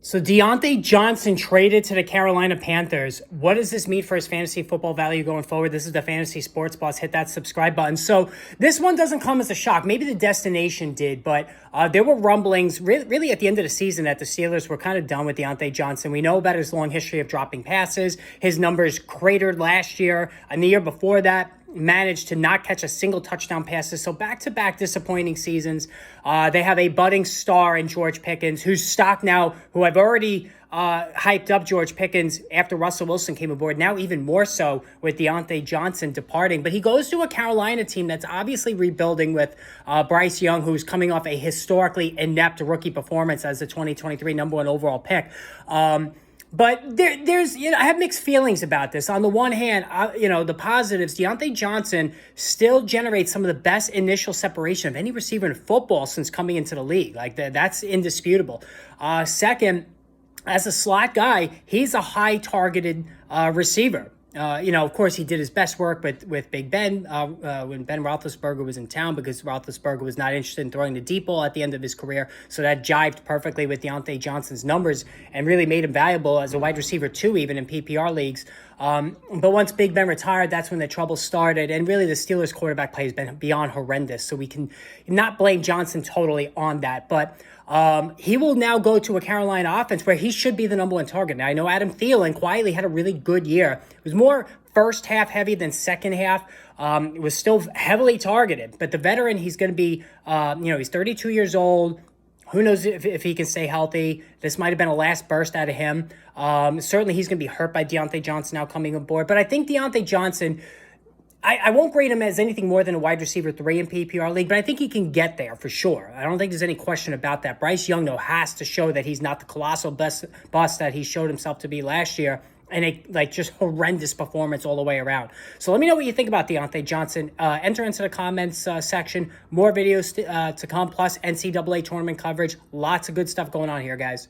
So Diontae Johnson traded to the Carolina Panthers. What does this mean for his fantasy football value going forward? This is the Fantasy Sports Boss. Hit that subscribe button. So this one doesn't come as a shock. Maybe the destination did, but there were rumblings really at the end of the season that the Steelers were kind of done with Diontae Johnson. We know about his long history of dropping passes. His numbers cratered last year, and the year before that managed to not catch a single touchdown passes. So back-to-back disappointing seasons. They have a budding star in George Pickens, whose stock now, who I've already hyped up George Pickens after Russell Wilson came aboard, now even more so with Diontae Johnson departing. But he goes to a Carolina team that's obviously rebuilding with Bryce Young, who's coming off a historically inept rookie performance as the 2023 number one overall pick. But there's, I have mixed feelings about this. On the one hand, the positives, Diontae Johnson still generates some of the best initial separation of any receiver in football since coming into the league. Like that's indisputable. Second, as a slot guy, he's a high targeted receiver. Of course, he did his best work with Big Ben when Ben Roethlisberger was in town, because Roethlisberger was not interested in throwing the deep ball at the end of his career. So that jived perfectly with Diontae Johnson's numbers and really made him valuable as a wide receiver too, even in PPR leagues. But once Big Ben retired, that's when the trouble started. And really, the Steelers' quarterback play has been beyond horrendous. So we can not blame Johnson totally on that. But he will now go to a Carolina offense where he should be the number one target. Now, I know Adam Thielen quietly had a really good year. It was more first half heavy than second half. It was still heavily targeted. But the veteran, he's going to be, he's 32 years old. Who knows if he can stay healthy? This might have been a last burst out of him. Certainly, he's going to be hurt by Diontae Johnson now coming aboard. But I think Diontae Johnson, I won't grade him as anything more than a wide receiver 3 in PPR league, but I think he can get there for sure. I don't think there's any question about that. Bryce Young, though, has to show that he's not the colossal bust that he showed himself to be last year, and just horrendous performance all the way around. So let me know what you think about Diontae Johnson. Enter into the comments section. More videos to come, plus NCAA tournament coverage. Lots of good stuff going on here, guys.